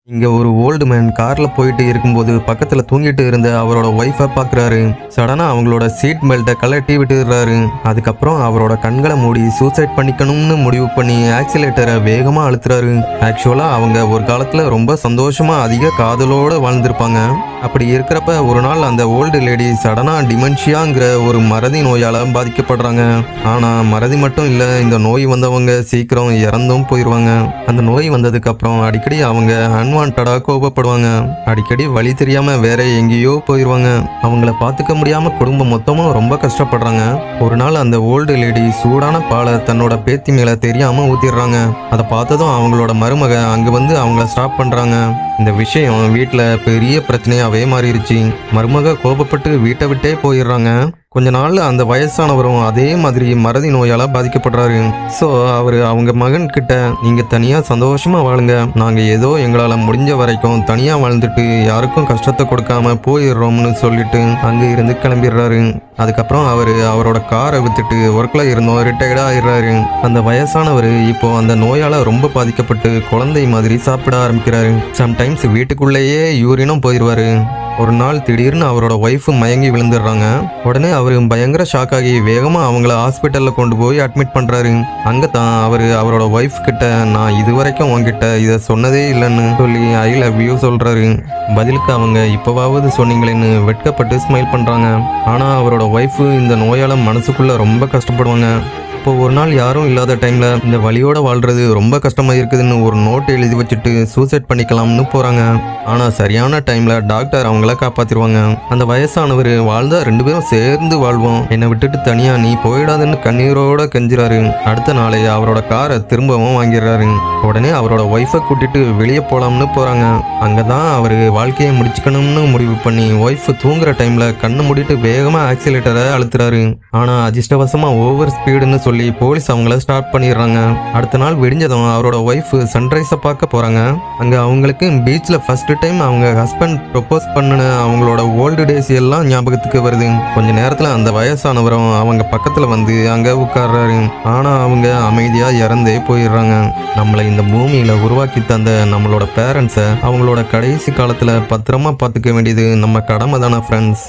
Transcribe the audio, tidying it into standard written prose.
இங்க ஒரு old man கார்ல போயிட்டு இருக்கும்போது பக்கத்துல தூங்கிட்டு இருந்த அவரோட ஒய்ஃபை பாக்குறாரு. சடனா அவங்களோட சீட் பெல்ட்டை கழட்டி விட்டுறாரு. அதுக்கப்புறம் அவரோட கண்களை மூடி சூசைட் பண்ணிக்கணும்னு முடிவு பண்ணி ஆக்சிலேட்டரை வேகமா அழுத்துறாரு. ஆக்சுவலா அவங்க ஒரு காலத்துல ரொம்ப சந்தோஷமா அதிக காதலோட வாழ்ந்திருப்பாங்க. அப்படி இருக்கிறப்ப ஒரு நாள் அந்த ஓல்டு லேடி சடனா டிமென்ஷியாங்கிற ஒரு மறதி நோயால பாதிக்கப்படுறாங்க. ஆனா மறதி மட்டும் இல்ல, இந்த நோய் வந்தவங்க சீக்கிரம் இறந்தும் போயிடுவாங்க. அந்த நோய் வந்ததுக்கு அப்புறம் அடிக்கடி அவங்க அன்வான்டா கோபப்படுவாங்க. அடிக்கடி வழி தெரியாம வேற எங்கேயோ போயிடுவாங்க. அவங்கள பாத்துக்க முடியாம குடும்பம் மொத்தமும் ரொம்ப கஷ்டப்படுறாங்க. ஒரு நாள் அந்த ஓல்டு லேடி சூடான பாலை தன்னோட பேத்தி மேல தெரியாம ஊத்திடுறாங்க. அதை பார்த்ததும் அவங்களோட மருமக அங்க வந்து அவங்கள ஸ்டாப் பண்றாங்க. இந்த விஷயம் வீட்டுல பெரிய பிரச்சனையாவே மாறிடுச்சு. மருமக கோபப்பட்டு வீட்டை விட்டே போயிடுறாங்க. கொஞ்ச நாள் அந்த வயசானவரும் அதே மாதிரி மறதி நோயால பாதிக்கப்படுறாரு. ஸோ அவங்க மகன் கிட்ட நீங்க தனியா சந்தோஷமா வாழுங்க, நாங்க ஏதோ எங்களால முடிஞ்ச வரைக்கும் தனியா வாழ்ந்துட்டு யாருக்கும் கஷ்டத்தை கொடுக்காம போயிடுறோம்னு சொல்லிட்டு அங்க இருந்து கிளம்பிடுறாரு. அதுக்கப்புறம் அவரோட காரை வித்துட்டு ஒர்க்ல இருந்தோம் ரிட்டையர்டா ஆயிடுறாரு. அந்த வயசானவர் இப்போ அந்த நோயால ரொம்ப பாதிக்கப்பட்டு குழந்தை மாதிரி சாப்பிட ஆரம்பிக்கிறாரு. சம்டைம்ஸ் வீட்டுக்குள்ளேயே யூரினும் போயிடுவாரு. ஒரு நாள் திடீர்னு அவரோட ஒய்ஃபு மயங்கி விழுந்துடுறாங்க. உடனே அவரு பயங்கர ஷாக் ஆகி வேகமா அவங்கள ஹாஸ்பிட்டல்ல கொண்டு போய் அட்மிட் பண்றாரு. அங்கதான் அவரோட ஒய்ஃப் கிட்ட நான் இதுவரைக்கும் உங்ககிட்ட இதை சொன்னதே இல்லைன்னு சொல்லி ஐ லவ் யூ சொல்றாரு. பதிலுக்கு அவங்க இப்பவாவது சொன்னீங்களேன்னு வெட்கப்பட்டு ஸ்மைல் பண்றாங்க. ஆனா அவரோட ஒய்ஃபு இந்த நோயால மனசுக்குள்ள ரொம்ப கஷ்டப்படுவாங்க. இப்போ ஒரு நாள் யாரும் இல்லாத டைம்ல இந்த வலியோட வாழ்றது ரொம்ப கஷ்டமா இருக்குதுன்னு ஒரு நோட் எழுதி வச்சுட்டு சூசைட் பண்ணிக்கலாம்னு போறாங்க. ஆனா சரியான டைம்ல டாக்டர் அவங்கள காப்பாத்திருவாங்க. அந்த வயசானவர் வாழ்ந்தா 2 பேரும் சேர்ந்து வாழ்வோம், என்னை விட்டுட்டு தனியா நீ போயிடாதுன்னு கண்ணீரோட கெஞ்சுறாரு. அடுத்த நாளே அவரோட காரை திரும்பவும் வாங்கிடுறாரு. உடனே அவரோட ஒய்ஃபை கூட்டிட்டு வெளியே போலாம்னு போறாங்க. அங்கதான் வாழ்க்கையை முடிச்சுக்கணும்னு முடிவு பண்ணி ஒய்ஃப் தூங்குற டைம்ல கண்ணை மூடிட்டு வேகமா ஆக்சிலேட்டரை அழுத்துறாரு. ஆனா அதிர்ஷ்டவசமா ஓவர் ஸ்பீடுன்னு சொல்லி போலீஸ் அவங்கள ஸ்டார்ட் பண்ணிடுறாங்க. அடுத்த நாள் விடிஞ்சதும் அவரோட ஒய்ஃப் சன்ரைஸை பார்க்க போறாங்க. அங்க அவங்களுக்கு பீச்ல ஃபர்ஸ்ட் டைம் அவங்க ஹஸ்பண்ட் ப்ரொபோஸ் பண்ணின அவங்களோட ஓல்டு டேஸ் எல்லாம் ஞாபகத்துக்கு வருது. கொஞ்ச நேரத்துல அந்த வயசானவரும் அவங்க பக்கத்துல வந்து அங்க உட்கார்றாரு. ஆனா அவங்க அமைதியா இறந்தே போயிடுறாங்க. நம்மளை இந்த பூமியில உருவாக்கி தந்த நம்மளோட பேரண்ட்ஸை அவங்களோட கடைசி காலத்துல பத்திரமா பார்த்துக்க வேண்டியது நம்ம கடமை தானே ஃப்ரெண்ட்ஸ்.